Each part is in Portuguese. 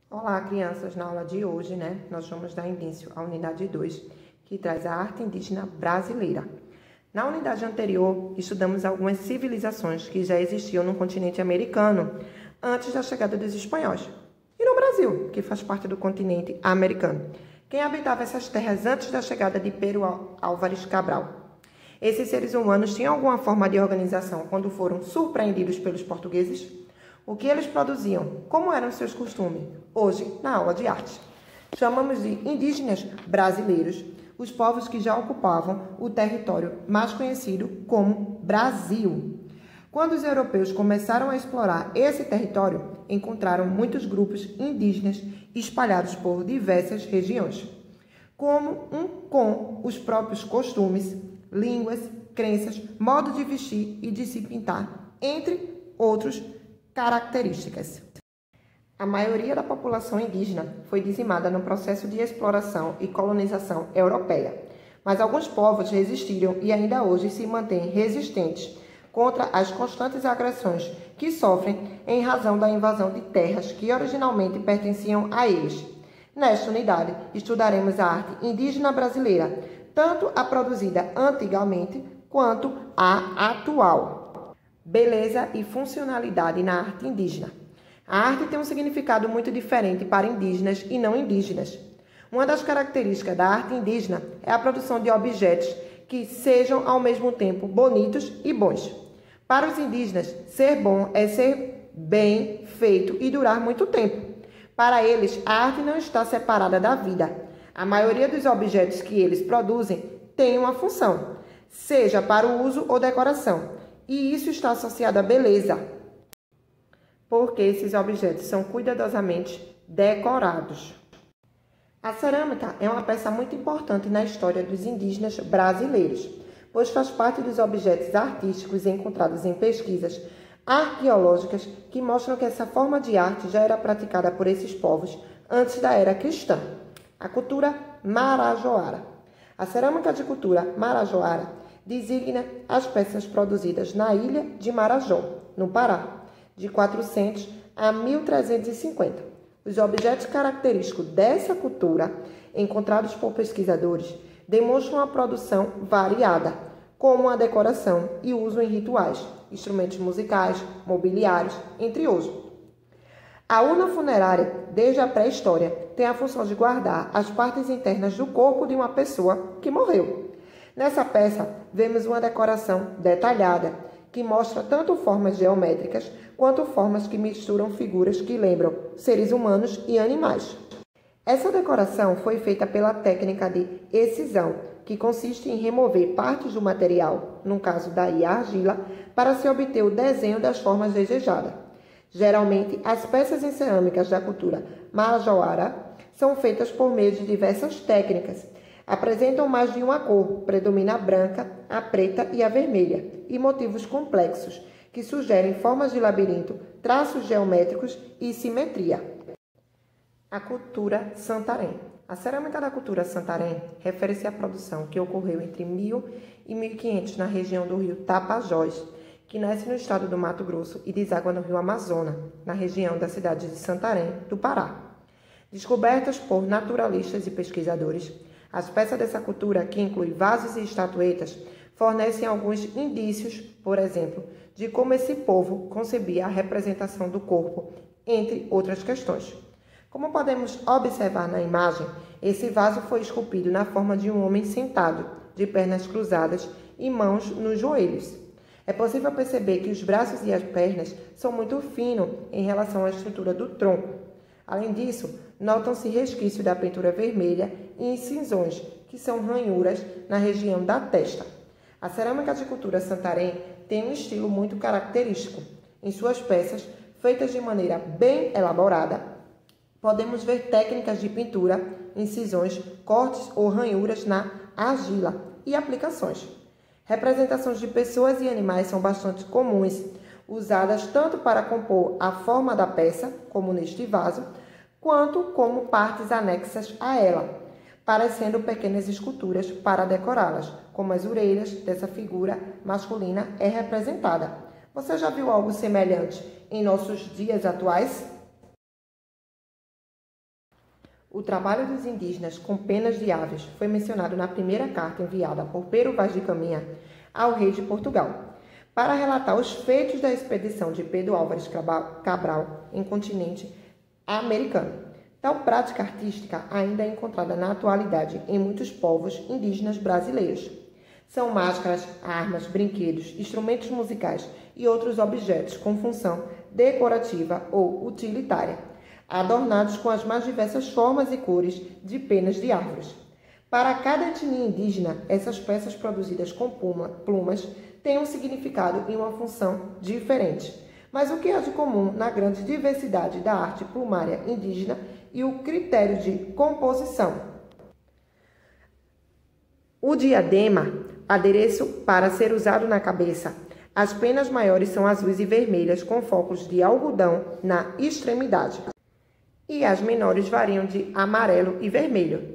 Olá, crianças! Na aula de hoje, nós vamos dar início à unidade 2, que traz a arte indígena brasileira. Na unidade anterior, estudamos algumas civilizações que já existiam no continente americano antes da chegada dos espanhóis. E no Brasil, que faz parte do continente americano. Quem habitava essas terras antes da chegada de Pero Álvares Cabral? Esses seres humanos tinham alguma forma de organização quando foram surpreendidos pelos portugueses? O que eles produziam? Como eram seus costumes? Hoje, na aula de arte. Chamamos de indígenas brasileiros os povos que já ocupavam o território mais conhecido como Brasil. Quando os europeus começaram a explorar esse território, encontraram muitos grupos indígenas espalhados por diversas regiões, com os próprios costumes, línguas, crenças, modo de vestir e de se pintar, entre outros características. A maioria da população indígena foi dizimada no processo de exploração e colonização europeia, mas alguns povos resistiram e ainda hoje se mantêm resistentes contra as constantes agressões que sofrem em razão da invasão de terras que originalmente pertenciam a eles. Nesta unidade, estudaremos a arte indígena brasileira, tanto a produzida antigamente quanto a atual. Beleza e funcionalidade na arte indígena. A arte tem um significado muito diferente para indígenas e não indígenas. Uma das características da arte indígena é a produção de objetos que sejam ao mesmo tempo bonitos e bons. Para os indígenas, ser bom é ser bem feito e durar muito tempo. Para eles, a arte não está separada da vida. A maioria dos objetos que eles produzem tem uma função, seja para o uso ou decoração, e isso está associado à beleza, porque esses objetos são cuidadosamente decorados. A cerâmica é uma peça muito importante na história dos indígenas brasileiros, pois faz parte dos objetos artísticos encontrados em pesquisas arqueológicas que mostram que essa forma de arte já era praticada por esses povos antes da era cristã. A cultura marajoara. A cerâmica de cultura marajoara designa as peças produzidas na ilha de Marajó, no Pará, de 400 a 1350. Os objetos característicos dessa cultura, encontrados por pesquisadores, demonstram a produção variada, como a decoração e uso em rituais, instrumentos musicais, mobiliários, entre outros. A urna funerária, desde a pré-história, tem a função de guardar as partes internas do corpo de uma pessoa que morreu. Nessa peça, vemos uma decoração detalhada, que mostra tanto formas geométricas quanto formas que misturam figuras que lembram seres humanos e animais. Essa decoração foi feita pela técnica de excisão, que consiste em remover partes do material, no caso daí a argila, para se obter o desenho das formas desejadas. Geralmente, as peças em cerâmicas da cultura marajoara são feitas por meio de diversas técnicas. Apresentam mais de uma cor, predomina a branca, a preta e a vermelha, e motivos complexos, que sugerem formas de labirinto, traços geométricos e simetria. A cultura Santarém. A cerâmica da cultura Santarém refere-se à produção que ocorreu entre 1000 e 1500 na região do rio Tapajós, que nasce no estado do Mato Grosso e deságua no rio Amazonas, na região da cidade de Santarém, do Pará. Descobertas por naturalistas e pesquisadores, as peças dessa cultura, que incluem vasos e estatuetas, fornecem alguns indícios, por exemplo, de como esse povo concebia a representação do corpo, entre outras questões. Como podemos observar na imagem, esse vaso foi esculpido na forma de um homem sentado, de pernas cruzadas e mãos nos joelhos. É possível perceber que os braços e as pernas são muito finos em relação à estrutura do tronco. Além disso, notam-se resquícios da pintura vermelha e incisões, que são ranhuras na região da testa. A cerâmica de cultura Santarém tem um estilo muito característico. Em suas peças, feitas de maneira bem elaborada, podemos ver técnicas de pintura, incisões, cortes ou ranhuras na argila e aplicações. Representações de pessoas e animais são bastante comuns, usadas tanto para compor a forma da peça, como neste vaso, quanto como partes anexas a ela, parecendo pequenas esculturas para decorá-las, como as orelhas dessa figura masculina é representada. Você já viu algo semelhante em nossos dias atuais? O trabalho dos indígenas com penas de aves foi mencionado na primeira carta enviada por Pero Vaz de Caminha ao rei de Portugal, para relatar os feitos da expedição de Pedro Álvares Cabral em continente americano. Tal prática artística ainda é encontrada na atualidade em muitos povos indígenas brasileiros. São máscaras, armas, brinquedos, instrumentos musicais e outros objetos com função decorativa ou utilitária, adornados com as mais diversas formas e cores de penas de árvores. Para cada etnia indígena, essas peças produzidas com plumas têm um significado e uma função diferentes. Mas o que há de comum na grande diversidade da arte plumária indígena e o critério de composição? O diadema, adereço para ser usado na cabeça. As penas maiores são azuis e vermelhas com focos de algodão na extremidade, e as menores variam de amarelo e vermelho.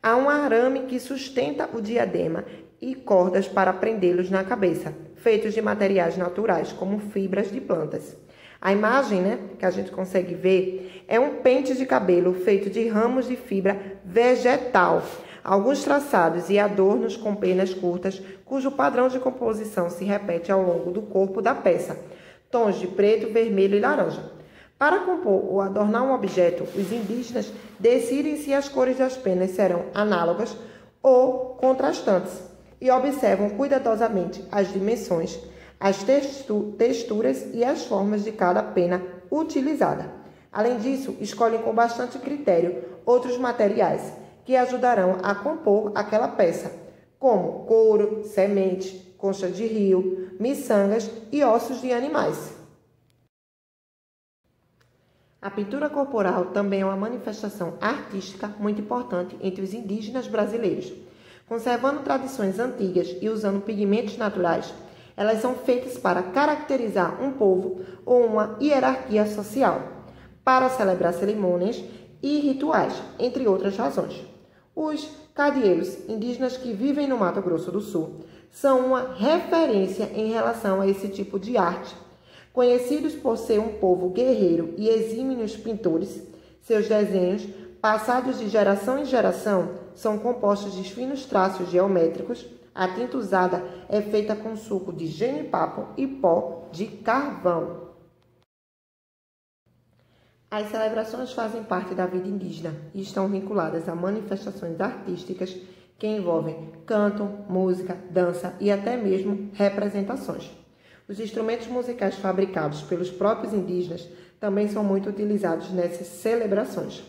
Há um arame que sustenta o diadema e cordas para prendê-los na cabeça, feitos de materiais naturais, como fibras de plantas. A imagem, que a gente consegue ver, é um pente de cabelo feito de ramos de fibra vegetal, alguns traçados e adornos com penas curtas, cujo padrão de composição se repete ao longo do corpo da peça, tons de preto, vermelho e laranja. Para compor ou adornar um objeto, os indígenas decidem se as cores das penas serão análogas ou contrastantes e observam cuidadosamente as dimensões, as texturas e as formas de cada pena utilizada. Além disso, escolhem com bastante critério outros materiais que ajudarão a compor aquela peça, como couro, semente, concha de rio, miçangas e ossos de animais. A pintura corporal também é uma manifestação artística muito importante entre os indígenas brasileiros. Conservando tradições antigas e usando pigmentos naturais, elas são feitas para caracterizar um povo ou uma hierarquia social, para celebrar cerimônias e rituais, entre outras razões. Os cadieiros, indígenas que vivem no Mato Grosso do Sul, são uma referência em relação a esse tipo de arte. Conhecidos por ser um povo guerreiro e exímios pintores, seus desenhos, passados de geração em geração, são compostos de finos traços geométricos. A tinta usada é feita com suco de jenipapo e pó de carvão. As celebrações fazem parte da vida indígena e estão vinculadas a manifestações artísticas que envolvem canto, música, dança e até mesmo representações. Os instrumentos musicais fabricados pelos próprios indígenas também são muito utilizados nessas celebrações.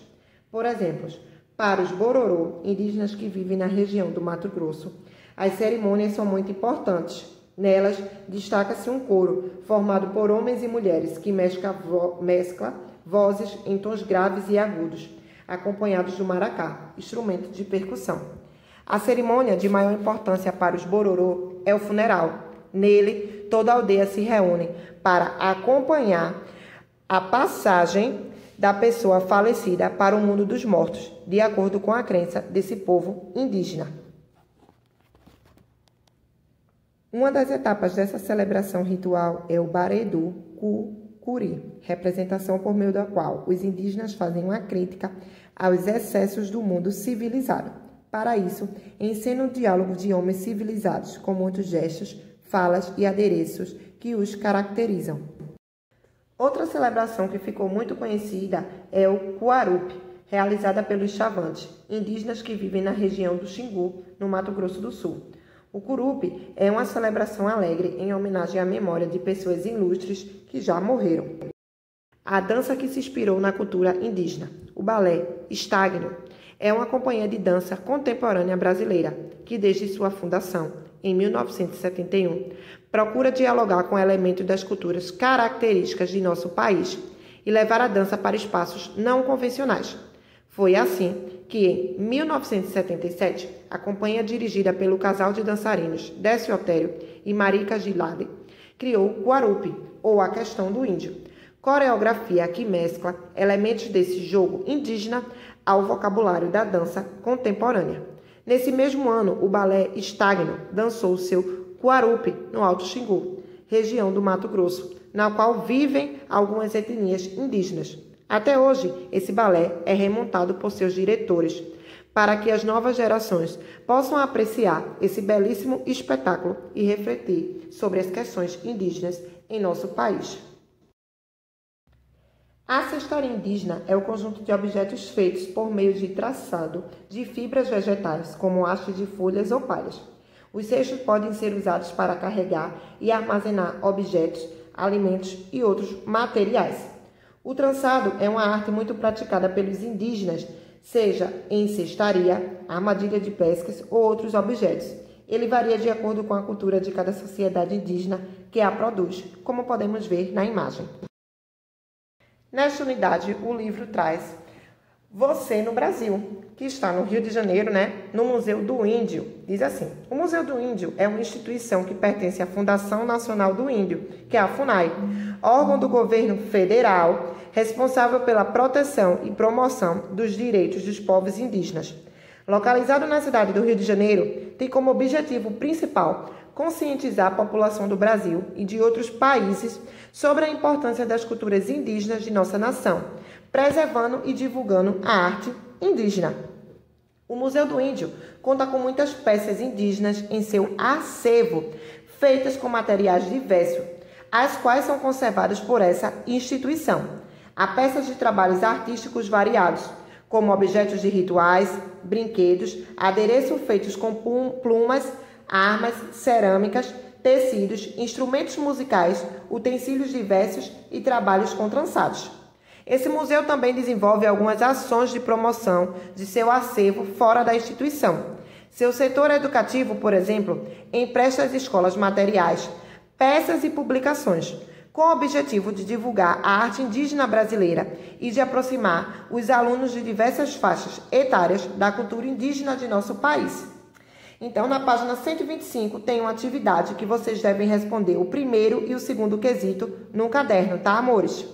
Por exemplo, para os Bororô, indígenas que vivem na região do Mato Grosso, as cerimônias são muito importantes. Nelas, destaca-se um coro formado por homens e mulheres que mescla vozes em tons graves e agudos, acompanhados do maracá, instrumento de percussão. A cerimônia de maior importância para os Bororô é o funeral. Nele, toda a aldeia se reúne para acompanhar a passagem da pessoa falecida para o mundo dos mortos, de acordo com a crença desse povo indígena. Uma das etapas dessa celebração ritual é o Baredu Curi, representação por meio da qual os indígenas fazem uma crítica aos excessos do mundo civilizado. Para isso, encenam o diálogo de homens civilizados, com muitos gestos, falas e adereços que os caracterizam. Outra celebração que ficou muito conhecida é o Cuarupi, realizada pelos Chavantes, indígenas que vivem na região do Xingu, no Mato Grosso do Sul. O Curupi é uma celebração alegre em homenagem à memória de pessoas ilustres que já morreram. A dança que se inspirou na cultura indígena, o balé Estagno, é uma companhia de dança contemporânea brasileira que, desde sua fundação, em 1971, procura dialogar com elementos das culturas características de nosso país e levar a dança para espaços não convencionais. Foi assim que, em 1977, a companhia dirigida pelo casal de dançarinos Décio Otério e Marika Gilade criou o Cuarupi, ou a Questão do Índio, coreografia que mescla elementos desse jogo indígena ao vocabulário da dança contemporânea. Nesse mesmo ano, o balé Estagno dançou seu Cuarupi no Alto Xingu, região do Mato Grosso, na qual vivem algumas etnias indígenas. Até hoje, esse balé é remontado por seus diretores, para que as novas gerações possam apreciar esse belíssimo espetáculo e refletir sobre as questões indígenas em nosso país. A cestaria indígena é o conjunto de objetos feitos por meio de traçado de fibras vegetais, como hastes de folhas ou palhas. Os cestos podem ser usados para carregar e armazenar objetos, alimentos e outros materiais. O trançado é uma arte muito praticada pelos indígenas, seja em cestaria, armadilha de pescas ou outros objetos. Ele varia de acordo com a cultura de cada sociedade indígena que a produz, como podemos ver na imagem. Nesta unidade, o livro traz Você no Brasil, que está no Rio de Janeiro, no Museu do Índio. Diz assim: o Museu do Índio é uma instituição que pertence à Fundação Nacional do Índio, que é a FUNAI, órgão do governo federal responsável pela proteção e promoção dos direitos dos povos indígenas. Localizado na cidade do Rio de Janeiro, tem como objetivo principal conscientizar a população do Brasil e de outros países sobre a importância das culturas indígenas de nossa nação, preservando e divulgando a arte indígena. O Museu do Índio conta com muitas peças indígenas em seu acervo, feitas com materiais diversos, as quais são conservadas por essa instituição. Há peças de trabalhos artísticos variados, como objetos de rituais, brinquedos, adereços feitos com plumas, armas, cerâmicas, tecidos, instrumentos musicais, utensílios diversos e trabalhos com trançados. Esse museu também desenvolve algumas ações de promoção de seu acervo fora da instituição. Seu setor educativo, por exemplo, empresta às escolas materiais, peças e publicações, com o objetivo de divulgar a arte indígena brasileira e de aproximar os alunos de diversas faixas etárias da cultura indígena de nosso país. Então, na página 125, tem uma atividade que vocês devem responder o primeiro e o segundo quesito no caderno, tá, amores?